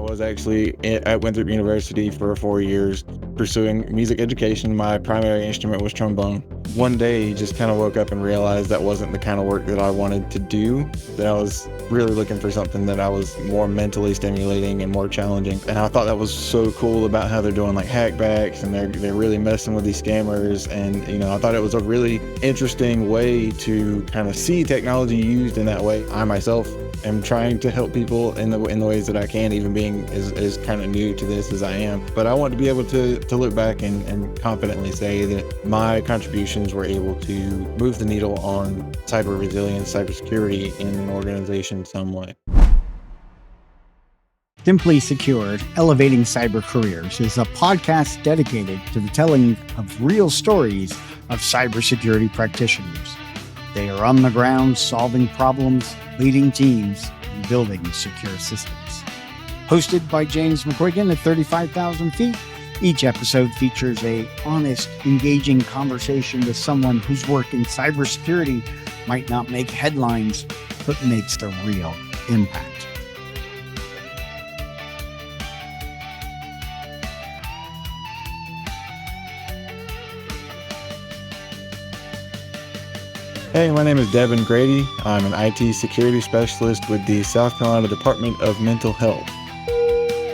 was actually at Winthrop University for 4 years pursuing music education. My primary instrument was trombone. One day, just kind of woke up and realized that wasn't the kind of work that I wanted to do, that I was really looking for something that I was more mentally stimulating and more challenging. And I thought that was so cool about how they're doing like hackbacks and they're really messing with these scammers. And, I thought it was a really interesting way to kind of see technology used in that way. I myself am trying to help people in the ways that I can, even being as kind of new to this as I am. But I want to be able to look back and confidently say that my contributions were able to move the needle on cyber resilience, cybersecurity in an organization some way. Simply Secured, Elevating Cyber Careers is a podcast dedicated to the telling of real stories of cybersecurity practitioners. They are on the ground solving problems, leading teams, and building secure systems. Hosted by James McQuiggan at 35,000 feet, each episode features a honest, engaging conversation with someone whose work in cybersecurity might not make headlines, but makes a real impact. Hey, my name is Debon Grady. I'm an IT security specialist with the South Carolina Department of Mental Health.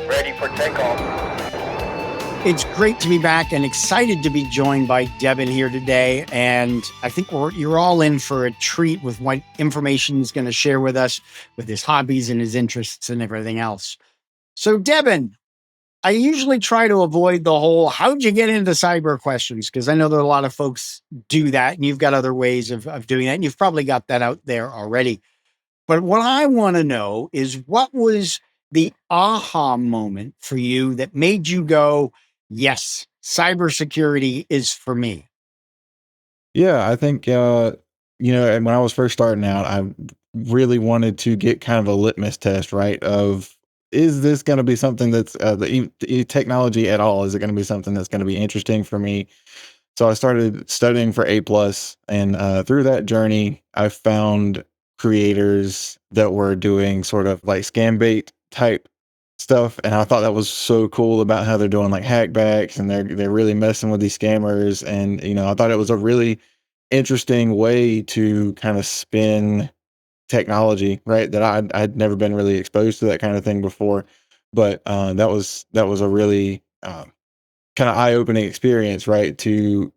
Ready for takeoff. It's great to be back and excited to be joined by Devin here today. And I think you're all in for a treat with what information he's going to share with us with his hobbies and his interests and everything else. So Devin, I usually try to avoid the whole, how'd you get into cyber questions? Because I know that a lot of folks do that and you've got other ways of doing that. And you've probably got that out there already. But what I want to know is, what was the aha moment for you that made you go, yes, cybersecurity is for me? Yeah, I think, and when I was first starting out, I really wanted to get kind of a litmus test, right? Of, is this going to be something that's the technology at all? Is it going to be something that's going to be interesting for me? So I started studying for A+, and through that journey, I found creators that were doing sort of like scam bait type stuff, and I thought that was so cool about how they're doing like hackbacks and they're really messing with these scammers. And I thought it was a really interesting way to kind of spin technology, right? That I'd never been really exposed to that kind of thing before, but that was a really kind of eye-opening experience, right? To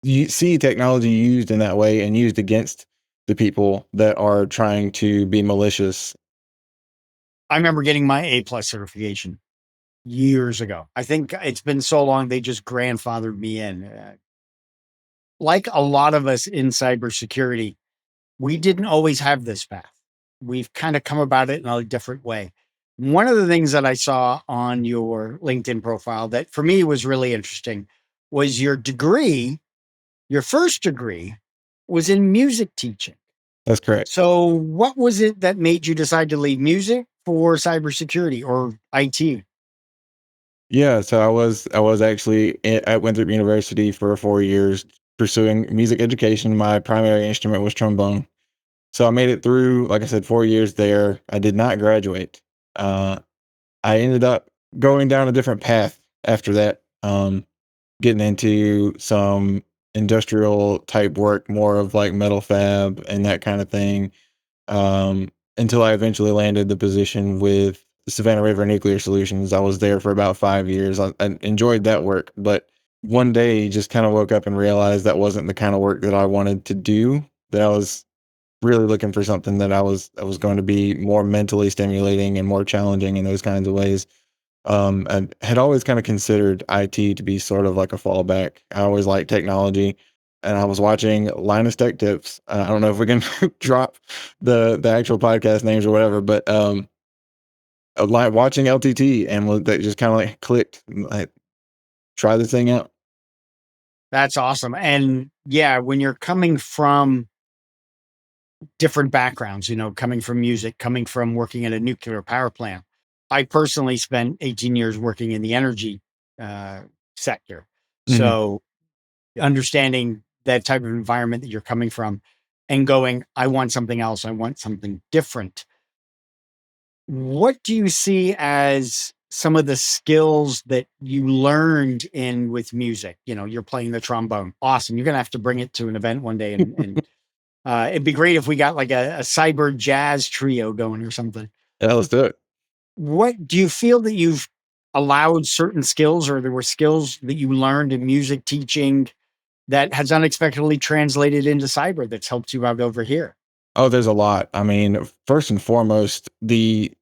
see technology used in that way and used against the people that are trying to be malicious. I remember getting my A+ certification years ago. I think it's been so long, they just grandfathered me in. Like a lot of us in cybersecurity, we didn't always have this path. We've kind of come about it in a different way. One of the things that I saw on your LinkedIn profile that for me was really interesting was your degree. Your first degree was in music teaching. That's correct. So what was it that made you decide to leave music for cybersecurity or IT? Yeah, so I was actually at Winthrop University for 4 years pursuing music education. My primary instrument was trombone. So I made it through, like I said, 4 years there. I did not graduate. Uh, I ended up going down a different path after that, getting into some industrial type work, more of like metal fab and that kind of thing, until I eventually landed the position with Savannah River Nuclear Solutions. I was there for about 5 years. I enjoyed that work, but one day just kind of woke up and realized that wasn't the kind of work that I wanted to do, that I was really looking for something that I was going to be more mentally stimulating and more challenging in those kinds of ways. And had always kind of considered IT to be sort of like a fallback. I always liked technology, and I was watching Linus Tech Tips. I don't know if we can drop the actual podcast names or whatever, but like watching LTT, and that just kind of like clicked. Like, try this thing out. That's awesome. And yeah, when you're coming from different backgrounds, coming from music, coming from working at a nuclear power plant. I personally spent 18 years working in the energy sector. Mhm. So understanding that type of environment that you're coming from and going, I want something else. I want something different. What do you see as some of the skills that you learned in with music? You know, you're playing the trombone. Awesome. You're gonna have to bring it to an event one day, and it'd be great if we got like a cyber jazz trio going or something. Yeah, let's do it. What do you feel that you've allowed certain skills, or there were skills that you learned in music teaching that has unexpectedly translated into cyber that's helped you out over here? Oh, there's a lot. I mean, first and foremost, the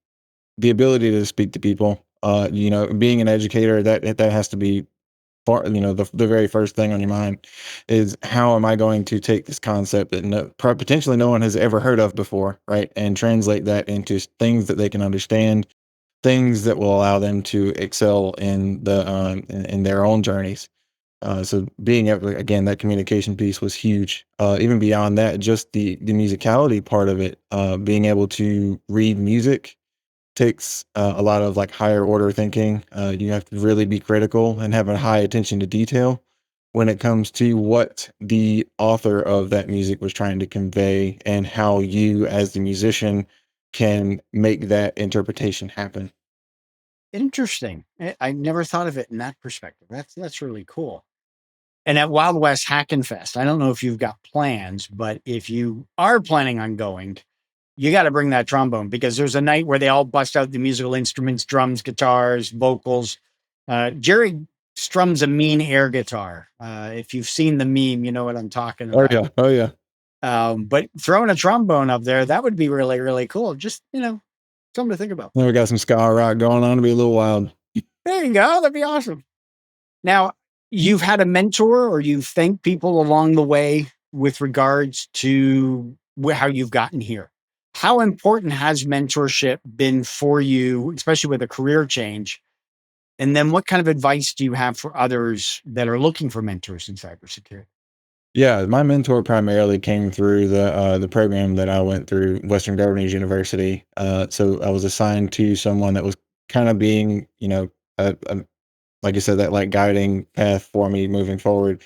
ability to speak to people. Being an educator, that has to be the very first thing on your mind is how am I going to take this concept that potentially no one has ever heard of before, right? And translate that into things that they can understand, things that will allow them to excel in in their own journeys. So being able, again, that communication piece was huge. Even beyond that, just the musicality part of it, being able to read music takes a lot of like higher order thinking. You have to really be critical and have a high attention to detail when it comes to what the author of that music was trying to convey and how you, as the musician, can make that interpretation happen. Interesting. I never thought of it in that perspective. That's really cool. And at Wild West Hackin' Fest, I don't know if you've got plans, but if you are planning on going, you got to bring that trombone because there's a night where they all bust out the musical instruments, drums, guitars, vocals. Jerry strums a mean air guitar. If you've seen the meme, you know what I'm talking Oh about. yeah, oh yeah. But throwing a trombone up there, that would be really, really cool. Just, something to think about. Then we got some ska rock going on to be a little wild. There you go. That'd be awesome. Now, you've had a mentor or you've thanked people along the way with regards to how you've gotten here. How important has mentorship been for you, especially with a career change? And then what kind of advice do you have for others that are looking for mentors in cybersecurity? Yeah, my mentor primarily came through the program that I went through, Western Governors University. So I was assigned to someone that was kind of being, like you said, that like guiding path for me moving forward.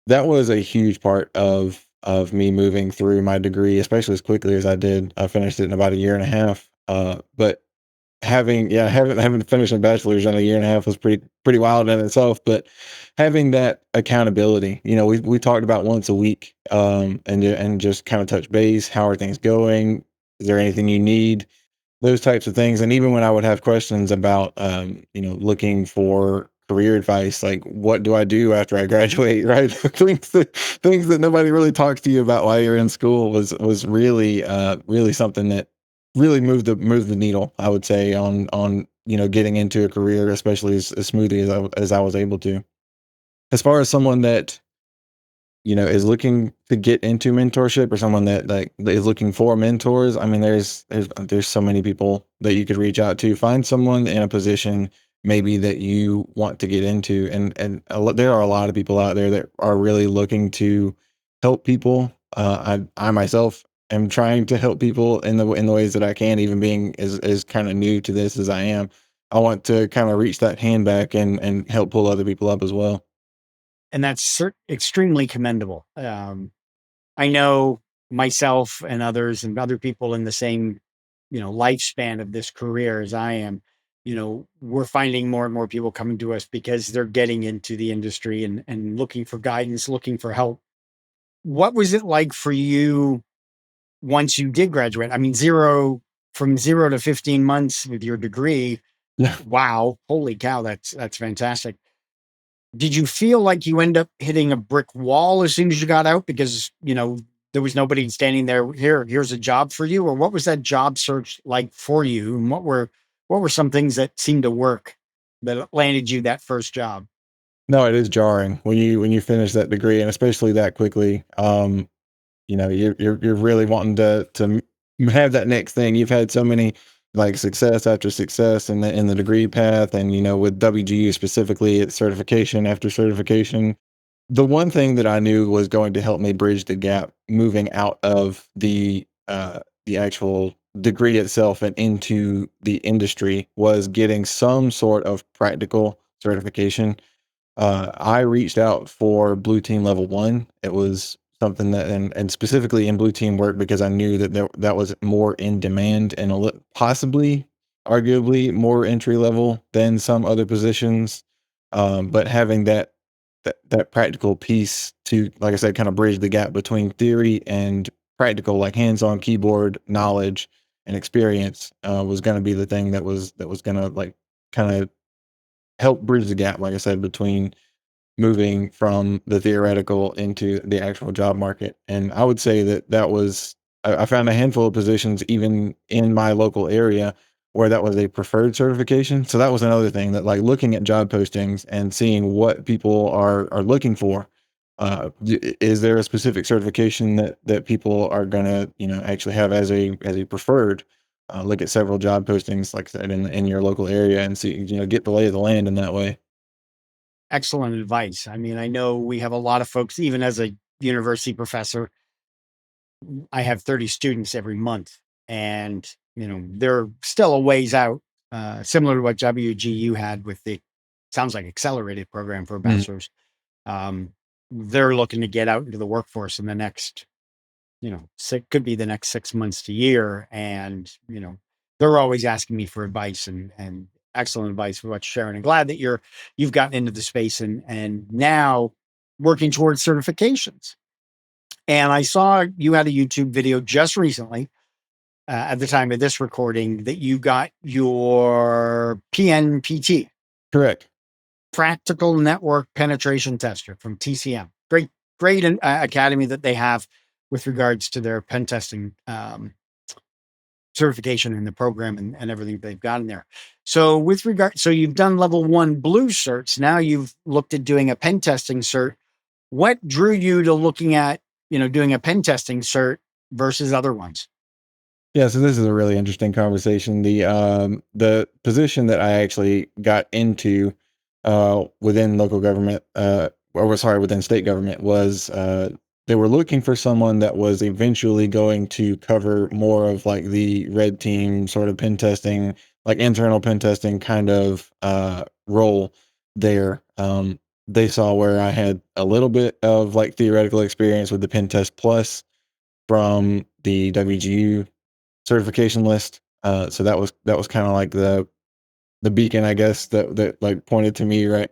That was a huge part of me moving through my degree, especially as quickly as I did. I finished it in about a year and a half. But having finished a bachelor's in a year and a half was pretty wild in itself. But having that accountability, we talked about once a week, and just kind of touch base. How are things going? Is there anything you need? Those types of things. And even when I would have questions about, looking for career advice, like what do I do after I graduate, right? Things that nobody really talks to you about while you're in school was really, really something that really moved the needle, I would say, on, getting into a career, especially as smoothly as I was able to. As far as someone that is looking to get into mentorship or someone that like that is looking for mentors, I mean, there's so many people that you could reach out to. Find someone in a position maybe that you want to get into, and there are a lot of people out there that are really looking to help people. I myself am trying to help people in the ways that I can, even being as kind of new to this as I am. I want to kind of reach that hand back and help pull other people up as well. And that's extremely commendable. I know myself and others and other people in the same, lifespan of this career as I am, we're finding more and more people coming to us because they're getting into the industry and looking for guidance, looking for help. What was it like for you once you did graduate? I mean, from 0 to 15 months with your degree. Yeah. Wow. Holy cow. That's fantastic. Did you feel like you end up hitting a brick wall as soon as you got out because, there was nobody standing there, here's a job for you? Or what was that job search like for you? And what were some things that seemed to work that landed you that first job? No, it is jarring when you finish that degree, and especially that quickly. You're really wanting to have that next thing. You've had so many like success after success in the degree path, and with WGU specifically, it's certification after certification. The one thing that I knew was going to help me bridge the gap moving out of the actual degree itself and into the industry was getting some sort of practical certification. I reached out for Blue Team Level 1. It was something that and specifically in Blue Team work because I knew that that was more in demand and possibly arguably more entry level than some other positions, but having that practical piece to, like I said, kind of bridge the gap between theory and practical, like hands-on keyboard knowledge and experience, was going to be the thing that was going to like kind of help bridge the gap, like I said, between moving from the theoretical into the actual job market. And I would say that was, I found a handful of positions even in my local area where that was a preferred certification. So that was another thing, that like looking at job postings and seeing what people are looking for. Is there a specific certification that people are gonna, actually have as a preferred? Look at several job postings, like I said, in your local area, and see, get the lay of the land in that way. Excellent advice. I mean, I know we have a lot of folks, even as a university professor, I have 30 students every month, and they're still a ways out, similar to what WGU had with the sounds like accelerated program for a Mhm. bachelor's. Um, they're looking to get out into the workforce in the next, could be the next 6 months to year, and they're always asking me for advice and excellent advice for what Sharon. And glad that you've gotten into the space and now working towards certifications. And I saw you had a YouTube video just recently, at the time of this recording, that you got your PNPT, Correct. Practical Network Penetration Tester from TCM. Great academy that they have with regards to their pen testing certification in the program and everything they've got in there. So so you've done level 1 blue certs. Now you've looked at doing a pen testing cert. What drew you to looking at, doing a pen testing cert versus other ones? Yeah, so this is a really interesting conversation. The position that I actually got into within local government, within state government, was they were looking for someone that was eventually going to cover more of like the red team sort of pen testing, like internal pen testing kind of role there. They saw where I had a little bit of like theoretical experience with the pen test plus from the WGU certification list. So that was kind of like the beacon, I guess, that like pointed to me, right?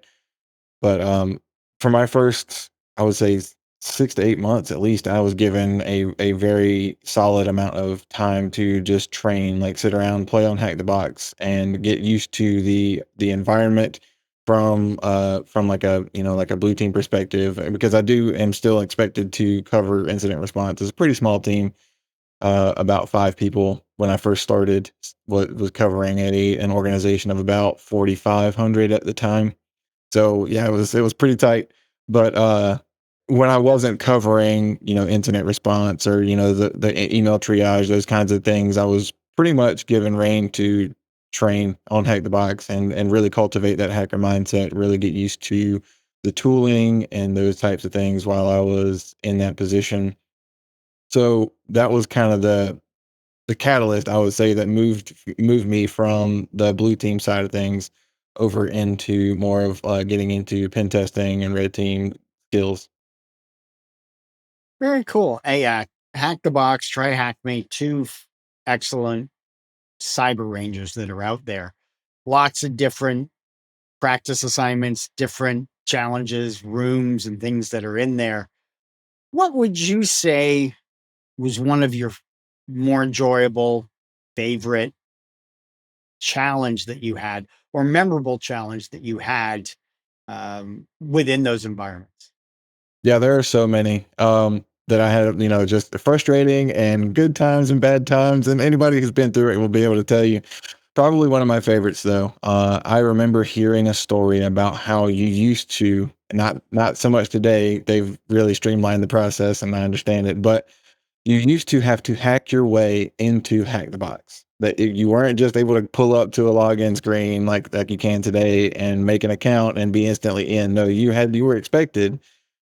But for my first, I would say 6 to 8 months at least, I was given a very solid amount of time to just train, like sit around, play on Hack the Box, and get used to the environment from like a like a blue team perspective, because I do am still expected to cover incident response. It's a pretty small team, about 5 people when I first started. What was covering an organization of about 4,500 at the time. So yeah, it was pretty tight. But when I wasn't covering, incident response, or the email triage, those kinds of things, I was pretty much given reign to train on Hack the Box and really cultivate that hacker mindset, really get used to the tooling and those types of things while I was in that position. So that was kind of the catalyst, I would say, that moved me from the blue team side of things over into more of getting into pen testing and red team skills. Very cool. Hey, Hack the Box, Try Hack Me, two excellent cyber rangers that are out there. Lots of different practice assignments, different challenges, rooms, and things that are in there. What would you say was one of your more enjoyable, favorite challenge that you had, or memorable challenge that you had within those environments? Yeah, there are so many that I had, just frustrating and good times and bad times, and anybody who's been through it will be able to tell you. Probably one of my favorites, though. I remember hearing a story about how you used to, not so much today. They've really streamlined the process, and I understand it, but you used to have to hack your way into Hack the Box. That you weren't just able to pull up to a login screen like you can today and make an account and be instantly in. No, you were expected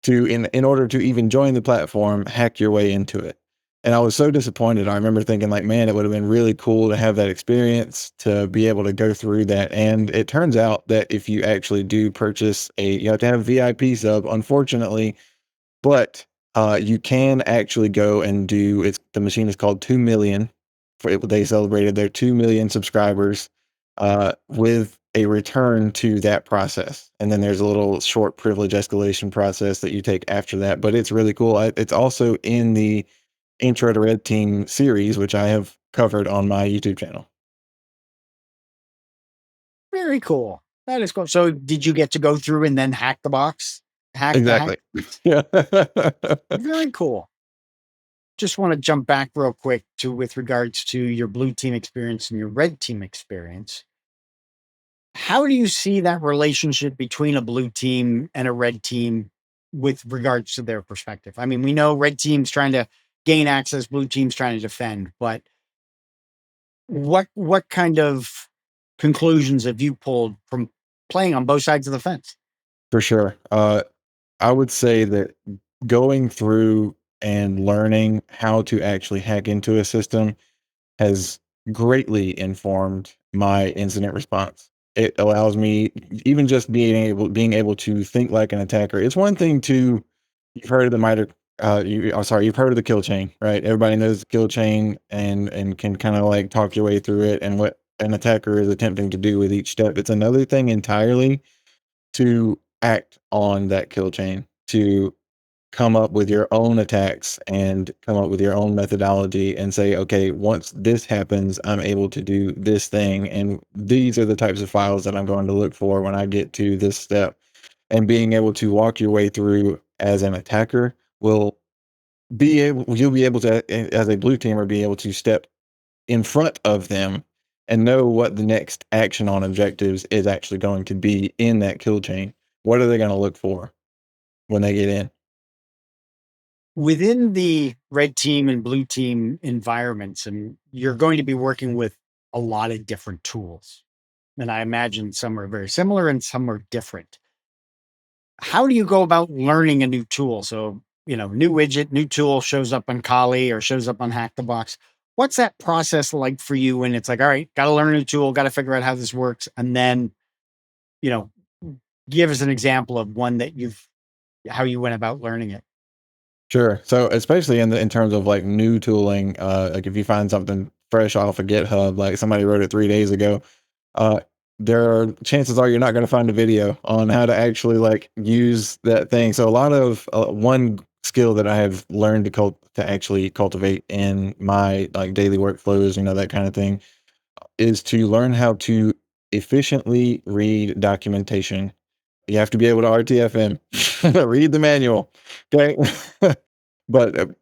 to, in order to even join the platform, hack your way into it. And I was so disappointed. I remember thinking like, man, it would have been really cool to have that experience, to be able to go through that. And it turns out that if you actually do purchase you have to have a VIP sub, unfortunately, but you can actually go and do, the machine is called 2 million. they celebrated their 2 million subscribers with a return to that process. And then there's a little short privilege escalation process that you take after that. But it's really cool. It's also in the Intro to Red Team series, which I have covered on my YouTube channel. Very cool. That is cool. So did you get to go through and then hack the box? Hack the hack? Exactly. Yeah. Very cool. Just want to jump back real quick to with regards to your blue team experience and your red team experience. How do you see that relationship between a blue team and a red team with regards to their perspective? I mean, we know red team's trying to gain access, blue team's trying to defend, but what kind of conclusions have you pulled from playing on both sides of the fence? For sure. I would say that going through and learning how to actually hack into a system has greatly informed my incident response. It allows me, even just being able to think like an attacker. It's one thing to you've heard of the miter you've heard of the kill chain, right? Everybody knows the kill chain and can kind of like talk your way through it and what an attacker is attempting to do with each step. It's another thing entirely to act on that kill chain, to come up with your own attacks and come up with your own methodology and say, okay, once this happens, I'm able to do this thing. And these are the types of files that I'm going to look for when I get to this step. And being able to walk your way through as an attacker you'll be able to, as a blue teamer, be able to step in front of them and know what the next action on objectives is actually going to be in that kill chain. What are they going to look for when they get in? Within the red team and blue team environments, and you're going to be working with a lot of different tools. And I imagine some are very similar and some are different. How do you go about learning a new tool? So, new widget, new tool shows up on Kali or shows up on Hack the Box. What's that process like for you when it's like, all right, got to learn a new tool, got to figure out how this works. And then, you know, give us an example of one that how you went about learning it. Sure. So especially in terms of like new tooling, like if you find something fresh off of GitHub, like somebody wrote it 3 days ago, uh, there are chances are you're not going to find a video on how to actually like use that thing. So a lot of one skill that I have learned to actually cultivate in my like daily workflows, that kind of thing, is to learn how to efficiently read documentation. You have to be able to RTFM, read the manual. Okay. But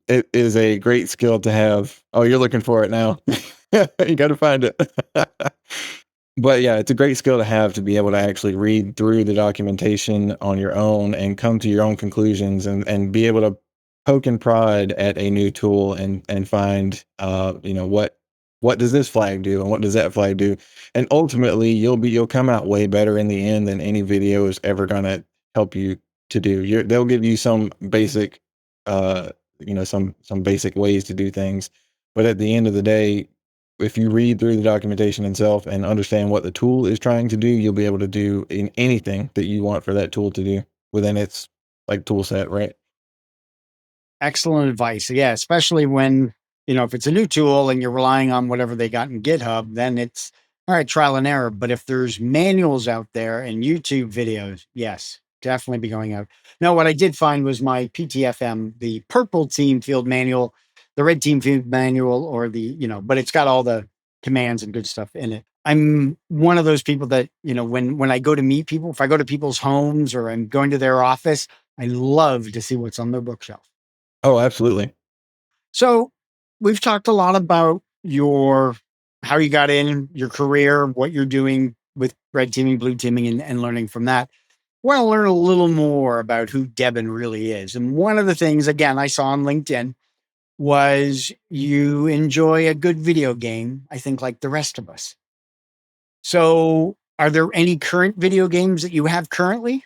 it is a great skill to have. Oh, you're looking for it now. You got to find it. But yeah, it's a great skill to have to be able to actually read through the documentation on your own and come to your own conclusions and be able to poke and prod at a new tool and find what does this flag do and what does that flag do. And ultimately you'll come out way better in the end than any video is ever gonna help you to do. They'll give you some basic some basic ways to do things. But at the end of the day, if you read through the documentation itself and understand what the tool is trying to do, you'll be able to do in anything that you want for that tool to do within its like tool set, right? Excellent advice. Yeah, especially when, if it's a new tool and you're relying on whatever they got in GitHub, then it's all right, trial and error. But if there's manuals out there and YouTube videos, yes, definitely be going out. Now, what I did find was my PTFM, the purple team field manual, the red team field manual, or but it's got all the commands and good stuff in it. I'm one of those people that, when I go to meet people, if I go to people's homes or I'm going to their office, I love to see what's on their bookshelf. Oh, absolutely. So we've talked a lot about how you got in your career, what you're doing with red teaming, blue teaming, and learning from that. Want to learn a little more about who Debon really is. And one of the things, again, I saw on LinkedIn was you enjoy a good video game, I think, like the rest of us. So are there any current video games that you have currently?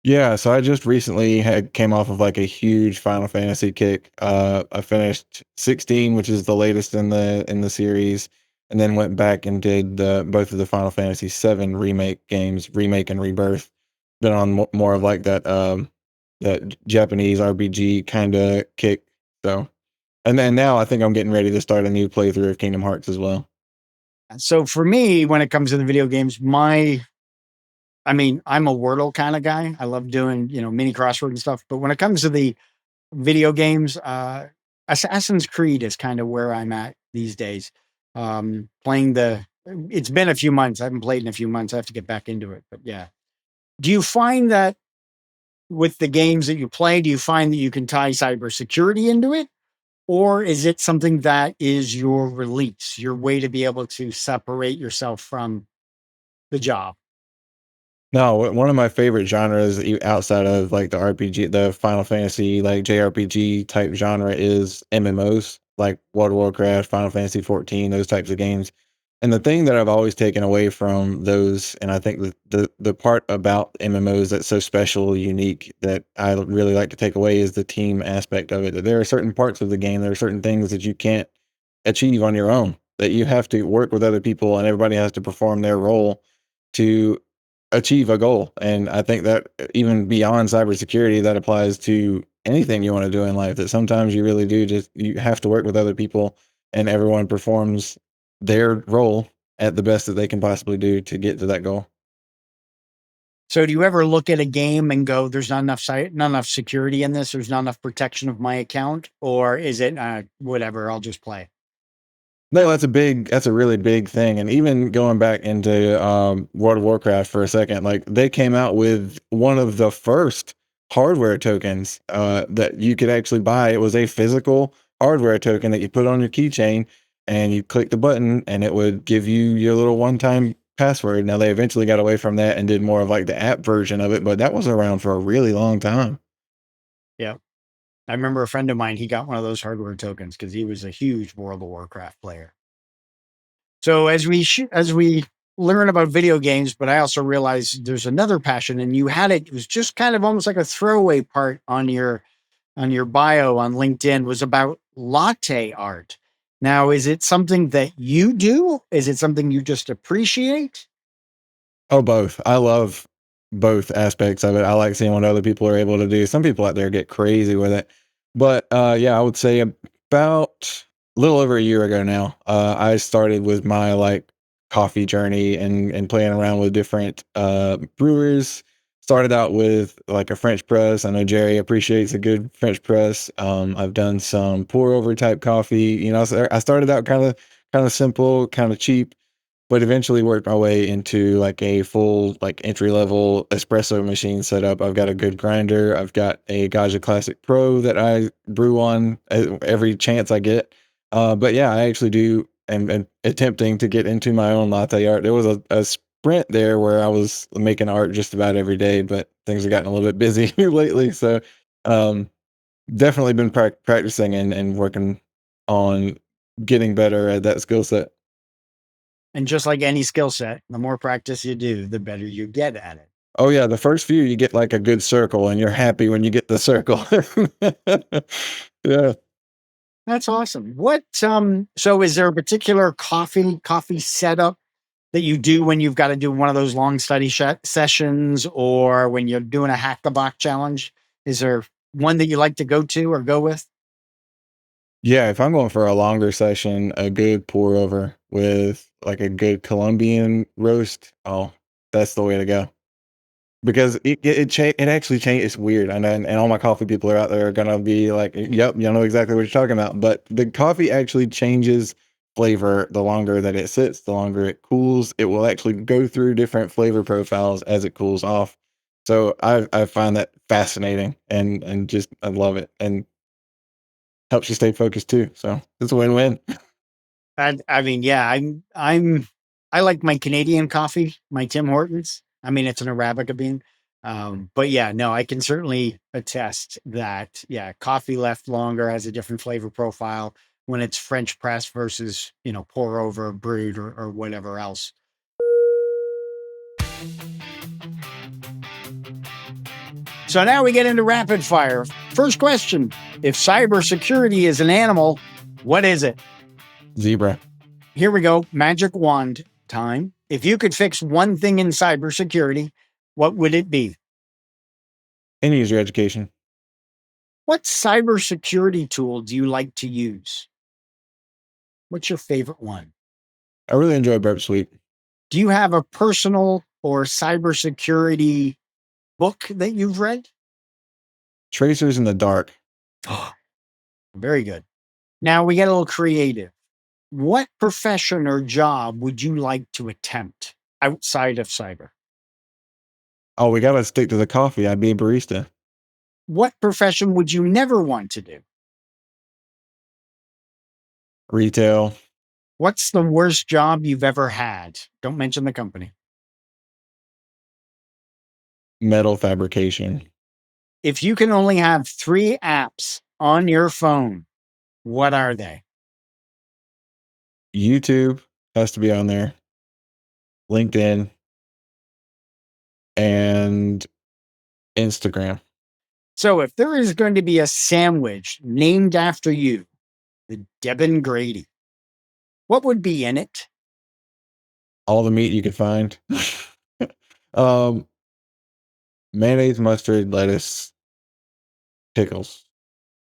Yeah, so I just recently had came off of like a huge Final Fantasy kick. I finished 16, which is the latest in the series, and then went back and did both of the Final Fantasy 7 remake games, remake and rebirth. Been on more of like that Japanese RPG kind of kick. So And then now I think I'm getting ready to start a new playthrough of Kingdom Hearts as well. So for me, when it comes to the video games, I'm a Wordle kind of guy. I love doing, mini crossword and stuff. But when it comes to the video games, Assassin's Creed is kind of where I'm at these days. It's been a few months. I haven't played in a few months. I have to get back into it. But yeah. Do you find that with the games that you play, do you find that you can tie cybersecurity into it? Or is it something that is your release, your way to be able to separate yourself from the job? No, one of my favorite genres outside of like the RPG, the Final Fantasy, like JRPG type genre is MMOs, like World of Warcraft, Final Fantasy 14, those types of games. And the thing that I've always taken away from those, and I think the part about MMOs that's so special, unique, that I really like to take away is the team aspect of it. That there are certain parts of the game, there are certain things that you can't achieve on your own, that you have to work with other people and everybody has to perform their role to achieve a goal. And I think that even beyond cybersecurity, that applies to anything you want to do in life, that sometimes you really do just, you have to work with other people and everyone performs their role at the best that they can possibly do to get to that goal. So do you ever look at a game and go, there's not enough not enough security in this, there's not enough protection of my account? Or is it whatever, I'll just play? No, that's a really big thing. And even going back into World of Warcraft for a second, like they came out with one of the first hardware tokens that you could actually buy. It was a physical hardware token that you put on your keychain and you click the button and it would give you your little one-time password. Now they eventually got away from that and did more of like the app version of it, but that was around for a really long time. Yeah. I remember a friend of mine, he got one of those hardware tokens because he was a huge World of Warcraft player. So as we learn about video games, but I also realized there's another passion, and you had it. It was just kind of almost like a throwaway part on your bio on LinkedIn was about latte art. Now, is it something that you do? Is it something you just appreciate? Oh, both. I love both aspects of it. I like seeing what other people are able to do. Some people out there get crazy with it. But yeah, I would say about a little over a year ago now, I started with my like coffee journey and playing around with different brewers. Started out with like a French press. I know Jerry appreciates a good French press. I've done some pour over type coffee. So I started out kind of simple, kind of cheap, but eventually worked my way into like a full like entry level espresso machine setup. I've got a good grinder. I've got a Gaja Classic Pro that I brew on every chance I get. But yeah, I actually do am attempting to get into my own latte art. There was a sprint there where I was making art just about every day, but things have gotten a little bit busy lately. So um, definitely been practicing and working on getting better at that skill set. And just like any skill set, the more practice you do, the better you get at it. Oh yeah, the first few you get like a good circle and you're happy when you get the circle. Yeah. That's awesome. So is there a particular coffee setup that you do when you've got to do one of those long study sessions or when you're doing a hack the block challenge? Is there one that you like to go to or go with? Yeah, if I'm going for a longer session, a good pour over with like a good Colombian roast, oh, that's the way to go. Because it actually change. It's weird, I know, and all my coffee people are out there are gonna be like, "Yep, you know exactly what you're talking about." But the coffee actually changes flavor the longer that it sits, the longer it cools. It will actually go through different flavor profiles as it cools off. So I find that fascinating and just I love it and helps you stay focused too. So it's a win-win. Yeah, I like my Canadian coffee, my Tim Hortons. I mean, it's an Arabica bean. But yeah, no, I can certainly attest that, yeah, coffee left longer has a different flavor profile when it's French press versus, pour over, brewed or whatever else. So now we get into rapid fire. First question. If cybersecurity is an animal, what is it? Zebra. Here we go. Magic wand time. If you could fix one thing in cybersecurity, what would it be? End user education. What cybersecurity tool do you like to use? What's your favorite one? I really enjoy Burp Suite. Do you have a personal or cybersecurity book that you've read? Tracers in the Dark. Very good. Now we get a little creative. What profession or job would you like to attempt outside of cyber? Oh, we gotta stick to the coffee. I'd be a barista. What profession would you never want to do? Retail. What's the worst job you've ever had? Don't mention the company. Metal fabrication. If you can only have 3 apps on your phone, what are they? YouTube has to be on there. LinkedIn and Instagram. So if there is going to be a sandwich named after you, the Debon Grady, what would be in it? All the meat you could find. um, Mayonnaise, mustard, lettuce, pickles.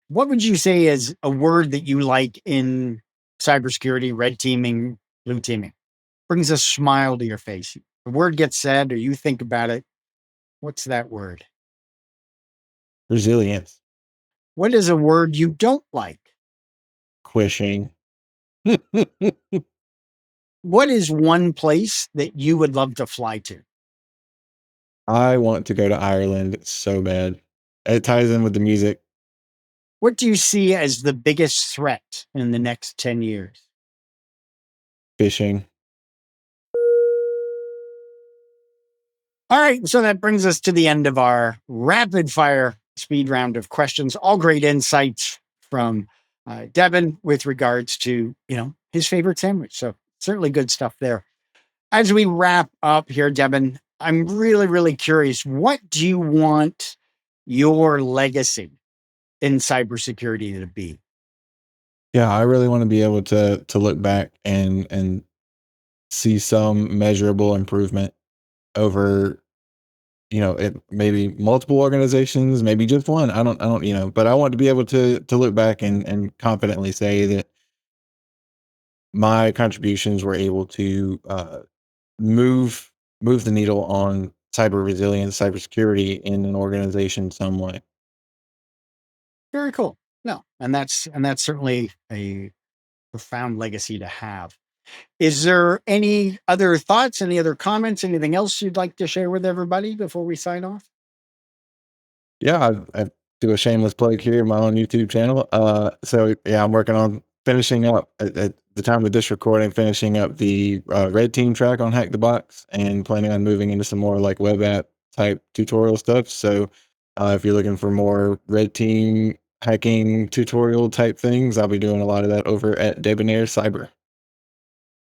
What would you say is a word that you like in cybersecurity, red teaming, blue teaming? Brings a smile to your face. The word gets said or you think about it. What's that word? Resilience. What is a word you don't like? Quishing. What is one place that you would love to fly to? I want to go to Ireland so bad. It ties in with the music. What do you see as the biggest threat in the next 10 years? Fishing. All right. So that brings us to the end of our rapid fire speed round of questions. All great insights from Devin with regards to, his favorite sandwich. So certainly good stuff there. As we wrap up here, Devin, I'm really, really curious. What do you want your legacy in cybersecurity to be? Yeah, I really want to be able to look back and see some measurable improvement over, it maybe multiple organizations, maybe just one. I don't, but I want to be able to look back and confidently say that my contributions were able to move move the needle on cyber resilience, cybersecurity in an organization some way. Very cool. No, and that's certainly a profound legacy to have. Is there any other thoughts, any other comments, anything else you'd like to share with everybody before we sign off? Yeah, I do a shameless plug here, my own YouTube channel. So yeah, I'm working on finishing up at the time of this recording, finishing up the red team track on Hack the Box, and planning on moving into some more like web app type tutorial stuff. So if you're looking for more red team hacking tutorial type things, I'll be doing a lot of that over at Debonair Cyber.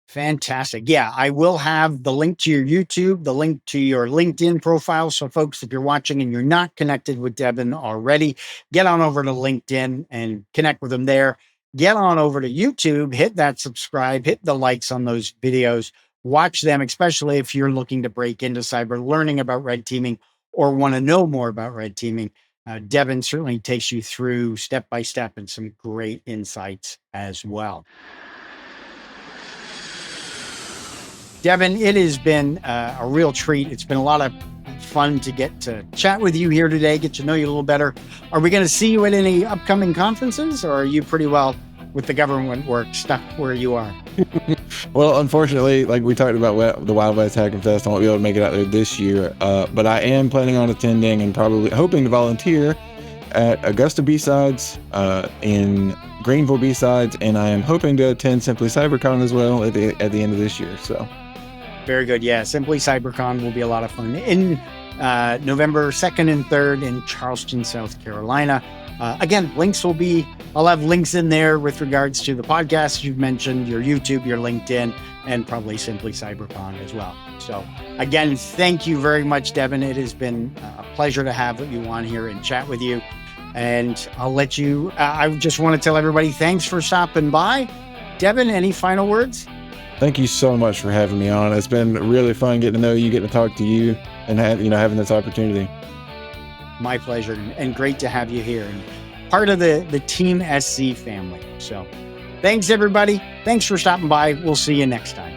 Fantastic. Yeah, I will have the link to your YouTube, the link to your LinkedIn profile. So, folks, if you're watching and you're not connected with Devin already, get on over to LinkedIn and connect with him there. Get on over to YouTube, hit that subscribe, hit the likes on those videos, watch them, especially if you're looking to break into cyber, learning about red teaming, or want to know more about red teaming. Devin certainly takes you through step by step and some great insights as well. Devin, it has been a real treat. It's been a lot of fun to get to chat with you here today, get to know you a little better. Are we going to see you at any upcoming conferences, or are you pretty well with the government work stuck where you are? Well, unfortunately, like we talked about the Wild West Hacking Fest, I won't be able to make it out there this year, but I am planning on attending and probably hoping to volunteer at Augusta B-Sides, in Greenville B-Sides, and I am hoping to attend Simply CyberCon as well at the end of this year. So. Very good. Yeah, Simply CyberCon will be a lot of fun in November 2nd and 3rd in Charleston, South Carolina. Again, I'll have links in there with regards to the podcast you've mentioned, your YouTube, your LinkedIn, and probably Simply CyberCon as well. So again, thank you very much, Devin. It has been a pleasure to have you on here and chat with you. And I'll let you, I just want to tell everybody, thanks for stopping by. Devin, any final words? Thank you so much for having me on. It's been really fun getting to know you, getting to talk to you, and having this opportunity. My pleasure, and great to have you here. And part of the Team SC family. So thanks, everybody. Thanks for stopping by. We'll see you next time.